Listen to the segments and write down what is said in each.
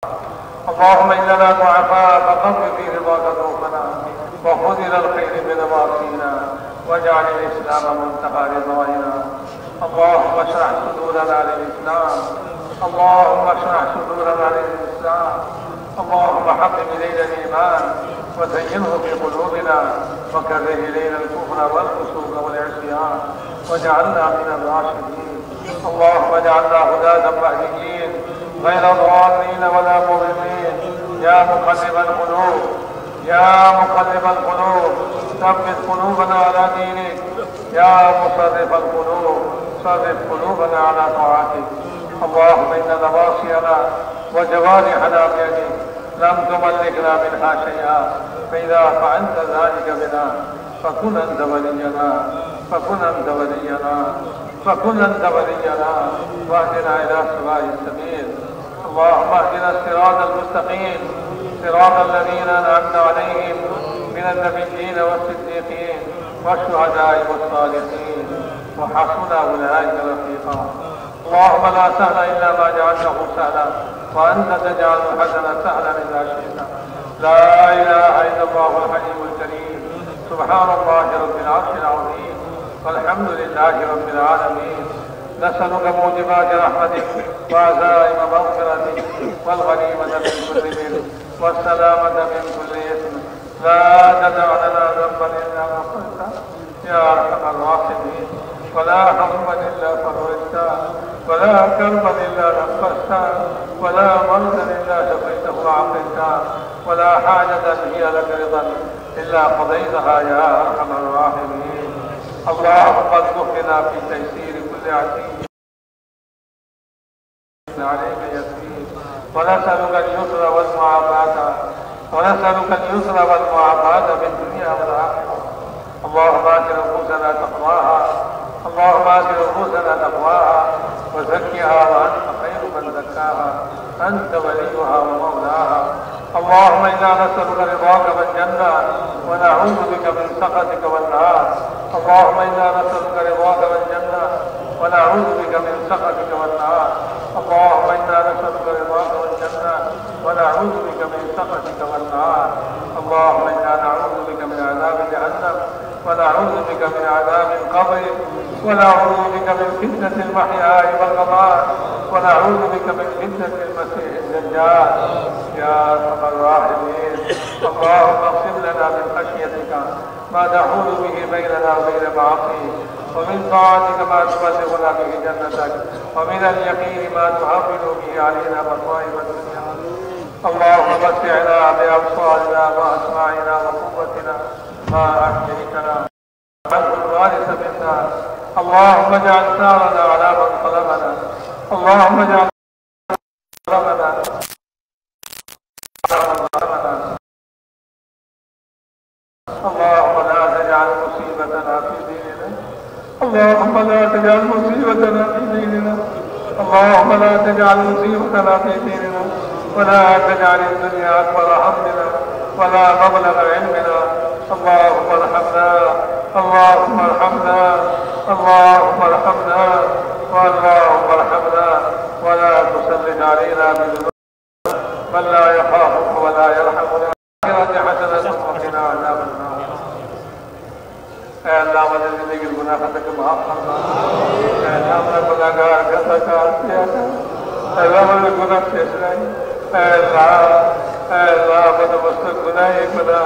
اللهم إننا ضعفاء فقر في رضاك ذنوبنا وخذ إلى الخير بنواصينا واجعل الإسلام منتهى رضائنا. اللهم اشرح صدورنا للإسلام، اللهم اشرح صدورنا للإسلام. اللهم حبب إلينا الإيمان وزينه في قلوبنا وكره إلينا الكفر والفسوق والعصيان واجعلنا من الراشدين. اللهم اجعلنا هداة مهديين غير ضالين ولا مضلين. يا مقلب القلوب، يا مقلب القلوب ثبت قلوبنا على دينك. يا مصرف القلوب صرف قلوبنا على طاعتك. اللهم إن نواصينا وجوارحنا بيدك لم تملكنا منها شيئا، فإذا فعلت ذلك بنا فكن أنت ولينا، فكن أنت ولينا، فكن أنت ولينا واهدنا إلى سواء السبيل. اللهم اهدنا الصراط المستقيم، صراط الذين أنعمت عليهم من النبيين والصديقين والشهداء والصالحين وحسن أولئك رفيقا. اللهم لا سهل إلا ما جعلته سهلا وأنت تجعل الحزن سهلا إذا شئت. لا إله إلا الله الحليم الكريم. سبحان الله رب العرش العظيم والحمد لله رب العالمين. نسألك موجبات رحمتك وعزائم مغفرتك والغنيمة من كل بر والسلامة من كل إثم. لا تدع لنا ذنبا إلا غفرته يا أرحم الراحمين، ولا هما إلا فرجته، ولا كربا إلا نفسته، ولا مرضا إلا شفيته وعافيته، ولا حاجة هي لك رضا إلا قضيتها يا أرحم الراحمين. اللهم ارزقنا في تيسير كل عسير عليك يسير، ونسألك اليسر والمعافاة، ونسألك اليسر والمعافاة في الدنيا والآخرة. اللهم آت نفوسنا تقواها، اللهم آت نفوسنا تقواها وزكها وأنت خير من زكاها، أنت وليها ومولاها. اللهم إنا نسألك رضاك والجنة ونعوذ بك من سخطك والنار. اللهم إنا نسألك رضاك والجنة ونعوذ بك من سخطك والنار. اللهم إنا نسألك رضاك والجنة ونعوذ بك من سخطك والنار. اللهم إنا نعوذ بك من عذاب جهنم ونعوذ بك من عذاب القبر ونعوذ بك من فتنة المحيا والممات ونعوذ بك من فتنة المسيح الدجال يا أرحم الراحمين. اللهم اقسم لنا من خشيتك ما تحول به بيننا وبين معاصيك، ومن طاعتك ما تبلغنا به جنتك، ومن اليقين ما تهون به علينا مصائب الدنيا. اللهم متعنا بأبصارنا وأسماعنا وقوتنا ما أحييتنا واجعله الوارث منا. اللهم اجعل ثارنا على من ظلمنا، اللهم اجعل ظلمنا اللهم لا تجعل مصيبتنا في ديننا، اللهم لا تجعل مصيبتنا في ديننا، اللهم لا تجعل مصيبتنا في ديننا، ولا تجعل الدنيا أكبر همنا ولا مبلغ علمنا. اللهم ارحمنا، اللهم ارحمنا، اللهم ارحمنا، اللهم ارحمنا، ولا تسلط علينا بذنوبنا من لا يخافك ولا يرحمنا. حسنة وقنا عذاب النار. اے اللہ مجھے زندگی کے گناہ خطا کے معاف فرما. اے اللہ میں گناہگار خطا کار کیا تھا. اے اللہ مجھے گناہ پیش رہی. اے اللہ مجھے مستق گناہ خدا.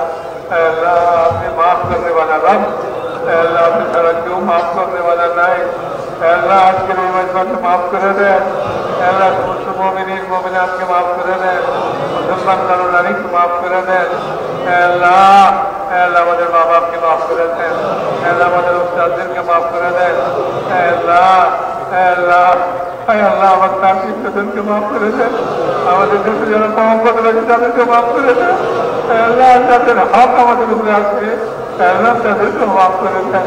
اے اللہ آپ نے معاف کرنے والا رب. اے اللہ آپ نے سارا کیوں معاف کرنے والا نائب. اے اللہ آج کے لیے مجمع کے معاف کرے دے. اے اللہ سمجھ مومنین مومنات کے معاف کرے دے. مسلمان کرنے کے معاف کرے دے. اے اللہ مجھے ماں باپ کے معاف کرے دے. اے اللہ مجھے استاد دل کے معاف کرے دے. اے اللہ وقت تاثیر کے دل کے معاف کرے دے. ہمارے دل سے جانا محبت رجتا دل کے معاف کرے دے. اے اللہ دل حق ہمارے دل سے. اے اللہ دل کو معاف کرے دے.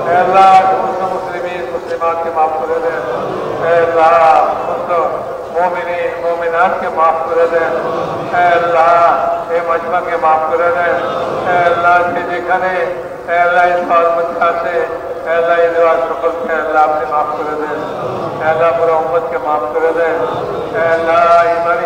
اے اللہ مسلمین مسلمات کے معاف کرے دے. اے اللہ مومنین مومنات کے معاف کر دیں اے اللہ এই মজমাকে মাফ করে দেন হে আল্লাহ যে যেখানে হে আল্লাহ এই সওয়ালমত আছে হে আল্লাহ এই দোয়া সকলকে আল্লাহ আপনি মাফ করে দেন হে আল্লাহ পুরো উম্মতকে মাফ করে দেন হে আল্লাহ ইমানি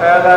হে আল্লাহ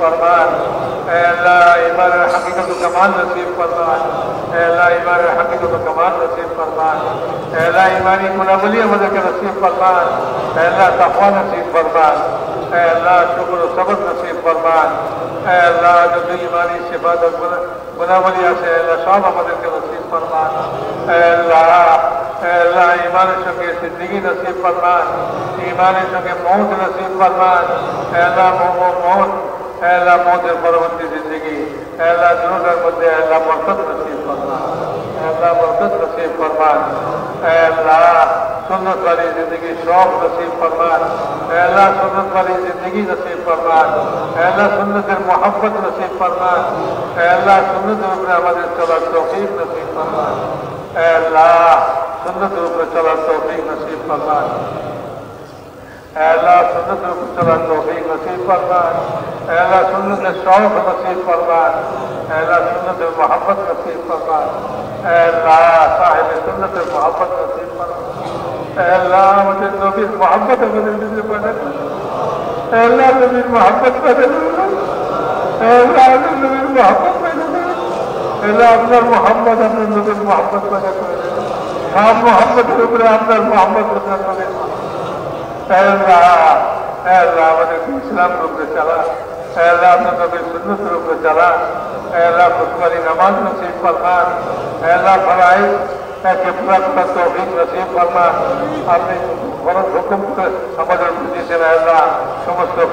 ফরমান হে আল্লাহ ইমানের হাকিকত কামাল নসিব ফরমান হে আল্লাহ ইমানের হাকিকত কামাল নসিব ফরমান হে আল্লাহ ইমানি গুণাবলী আমাদেরকে নসিব ফরমান হে আল্লাহ তাকওয়া নসিব ফরমান اے اللہ شکر و صبر نصیب فرمان اے اللہ جو ایمانی صفات اور گناہولیہ سے اے اللہ شام مدد کے نصیب فرمان اے اللہ ایمان شکر زندگی نصیب فرمان ایمان شکر موت نصیب فرمان اے اللہ موت اے اللہ موت پرورتی زندگی اے اللہ ضرور مدد اے اللہ برکت نصیب فرمان اے اللہ برکت نصیب فرمان اے اللہ سنت والی زندگی شوق نصیب فرمان اے اللہ سنت والی زندگی نصیب فرمان اے اللہ سنت محبت نصیب فرمان اے اللہ سنت روپ عمل چلا توفیق نصیب فرمان اے اللہ سنت روپ چلا توفیق نصیب فرمان اے اللہ سنت روپ چلا توفیق نصیب فرمان اے اللہ سنت شوق نصیب فرمان اے اللہ سنت محبت نصیب فرمان اے اللہ صاحب سنت محبت نصیب فرمان اے اللہ مجھے نبی محبت بدل دیجیے اے اللہ نبی محبت بدل اے اللہ نبی محبت بدل اے اللہ اپنا محمد اپنے نبی محبت بدل ہاں محمد ربر اپنا محمد بدل اے اللہ مجھے اسلام روپ سے چلا اے اللہ اپنے نبی سنت روپ سے چلا اے اللہ خود والی نماز نصیب فرمان اے اللہ فرائض کہ پورا توفیق نصیب فرمان আপনি ফরজ হুকুম আমাদের বুঝিয়েছেন আল্লাহ সমস্ত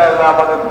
আল্লাহ আমাদের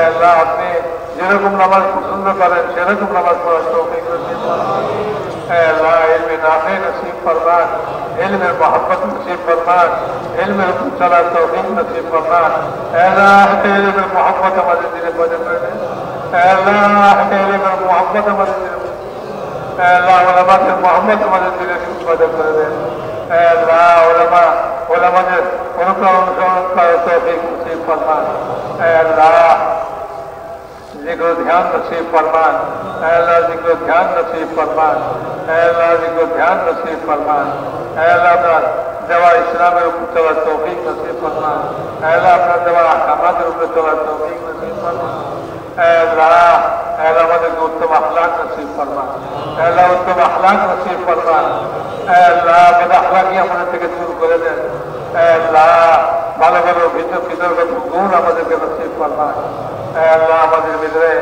আল্লাহ আপনি যেরকম নামাজ পছন্দ করেন সেরকম নামাজ পড়ার তৌফিক নসিব ফরমান আল্লাহ ইলমে নাফি নসিব ফরমান ইলমে মোহাব্বত নসিব ফরমান ইলমে হুকুম চলার তৌফিক নসিব ফরমান আল্লাহ ইলমে মোহাব্বত আমাদের দিলে পয়দা করে দেন اللہ تیرے میں محبت ہمارے دل میں اے اللہ علماء سے محمد ہمارے دل میں مدد کر دے اے اللہ علماء نے ان کا توفیق نصیب فرمان اے اللہ ذکر و دھیان نصیب فرمان اے اللہ ذکر و دھیان نصیب فرمان اے اللہ ذکر و دھیان نصیب فرمان اے اللہ اپنا دوا اسلام چلا توفیق نصیب فرمان اے اللہ اپنا دوا احکامات چلا توفیق نصیب فرمان اے اللہ مدد کو اتم اخلاق نصیب فرمان اے اللہ اتم اخلاق نصیب فرمان اے اللہ بد اخلاقی আমাদের থেকে দূর করে দেন اے اللہ ভালো ভালো ভিতরগত গুণ আমাদেরকে নসিব ফরমান اے اللہ আমাদের ভিতরে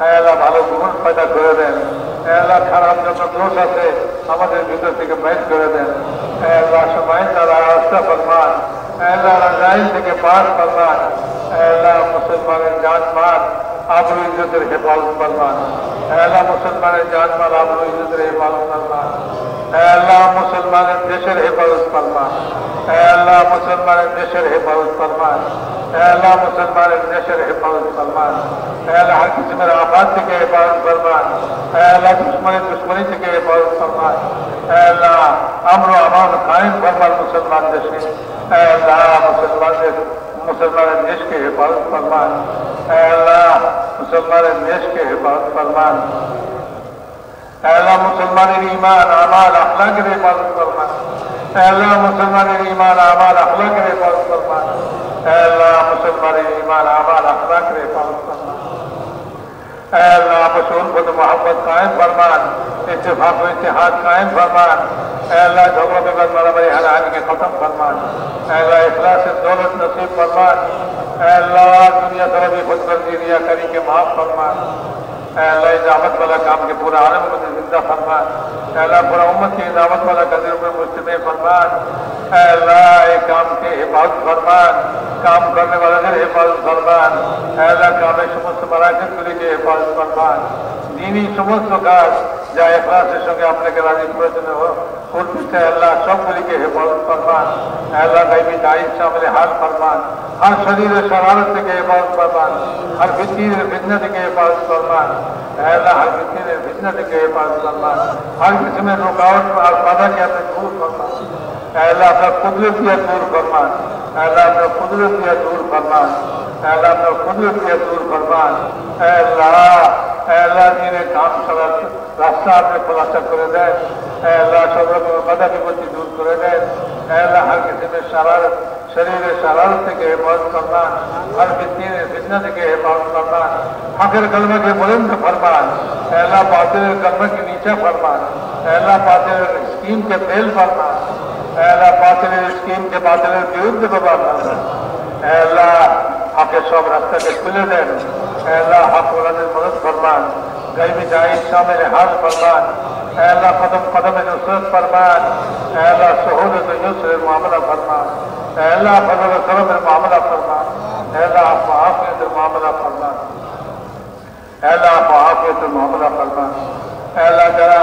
اے اللہ ভালো গুণ পয়দা করে দেন اے اللہ খারাপ যত দোষ আছে আমাদের ভিতর থেকে বাইর করে দেন اے اللہ সময় দ্বারা রাস্তা ফরমান اے اللہ রাজাইল থেকে পার ফরমান اے اللہ মুসলমানের জান মাল آبرو عزت حفاظت فرمان اے اللہ مسلمان جان مال آبرو عزت حفاظت فرمان اے اللہ مسلمان دیشر حفاظت فرمان اے اللہ مسلمان دیشر حفاظت فرمان اے اللہ مسلمان دیشر حفاظت فرمان اے اللہ ہر قسم آفات سے حفاظت فرمان اے اللہ دشمنی سے حفاظت فرمان اے اللہ امن و امان قائم فرمان مسلمان دیش اے اللہ مسلمان دیش کے حفاظت فرمان اے اللہ مسلمان دیش کے حفاظت فرمان اے اللہ مسلمان ایمان اعمال اخلاق کے حفاظت فرمان اے اللہ مسلمان ایمان اعمال اخلاق کے حفاظت فرمان اے اللہ مسلمان ایمان اعمال اخلاق کے حفاظت فرمان اے اللہ مشہور خود محبت قائم فرمان اتفاق و اتحاد قائم فرمان اے اللہ جھگڑوں کے بعد برابری حلال کے ختم فرمان اے اللہ اخلاص دولت نصیب فرمان اے اللہ دنیا طلبی خود غرضی ریاکاری کے معاف فرمان اے اللہ دعوت والا کام کے پورا عالم کو زندہ فرمان اے اللہ پورا امت کی دعوت والا قدر میں مجتمع فرمان اے اللہ ایک کام کے حفاظت فرمان کام کرنے والا دل حفاظت فرمان اے اللہ کام سمست مراکز کے حفاظت فرمان دینی سمست کاج যা ইখলাসের সঙ্গে আপনাকে রাজি প্রয়োজনে করতেছে আল্লাহ সবগুলিকে হেফাজত ফরমান। আল্লাহ গাইবি দায়িত্ব সামলে হাল ফরমান, ہر شریر شرارت کے حفاظت فرمان، ہر فتنہ فتنہ کے حفاظت فرمان، اے اللہ ہر فتنہ فتنہ کے حفاظت فرمان، ہر قسم رکاوٹ اور بادھا کے اپنے دور فرمان، اے اللہ اپنا قدرت دیا دور فرمان، اے اللہ اپنا قدرت دیا دور فرمان، اے اللہ اپنا قدرت دیا دور فرمان، اے اللہ دین کام سرا راستہ اپنے خلاصہ کرے دے، اے اللہ شبر کو بادھا کی بچی دور کرے دے، اے اللہ ہر قسم شرارت شریر شرارت کے حفاظت فرمان، ہر فتنہ کے حفاظت فرمان، حقر کلمہ کے بلند فرمان، اے اللہ باطل کلمہ کے نیچے فرمان، اے اللہ باطل اسکیم کے فیل فرمان، اے اللہ باطل اسکیم کے باطل وردھ فرمان، اے اللہ حق سب راستہ کے کھلے دیں، اے اللہ حق ولد مدد فرمان، غیبی جائز شامل حال فرمان، اے اللہ قدم قدم نصرت فرمان، اے اللہ سہولت یسر معاملہ فرمان، اے اللہ فضل و کرم معاملہ فرمان، اے اللہ عافیت معاملہ فرمان، اے اللہ عافیت معاملہ فرمان، اے اللہ جرا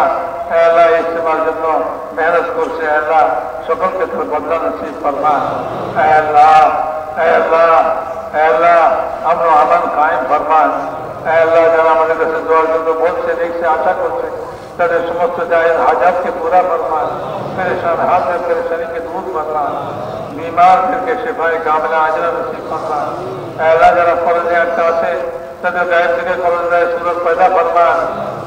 اے اللہ استعمال جتنوں محنت کر سے اے اللہ شکر کے طرف بدلہ نصیب فرمان، اے اللہ اے اللہ اے اللہ امن و امن قائم فرمان، اے اللہ جرا مجھے کسی دعا جو بہت سے نیک سے آشا کر سے تیرے سمست جائز حاجات کے پورا فرمان، پریشان حال میں پریشانی کے دور فرمان، بیمار کر کے شفائے کاملہ عاجلہ نصیب فرمان، اے اللہ جرا فرض اٹھا سے تدر غیر سے فرض صورت پیدا فرمان،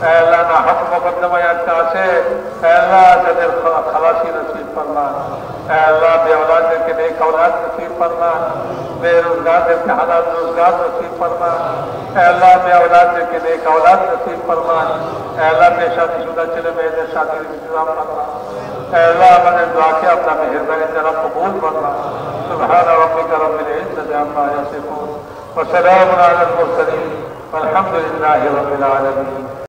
اے اللہ نہ حق مقدمہ اٹھا سے اے اللہ تدر خلاصی نصیب فرمان، اے اللہ بے اولاد کے نیک اولاد نصیب فرمان، بے روزگار کے حالات روزگار نصیب فرمان، اے اللہ بے اولاد کے نیک اولاد نصیب فرمان، اے اللہ بے شادی شدہ چلے میں شادی انتظام فرمان، اے اللہ میں نے دعا کیا اپنا مہربانی ذرا قبول فرما، سبحان ربک رب العزۃ عما یصفون وسلام علی المرسلین والحمد للہ رب العالمین۔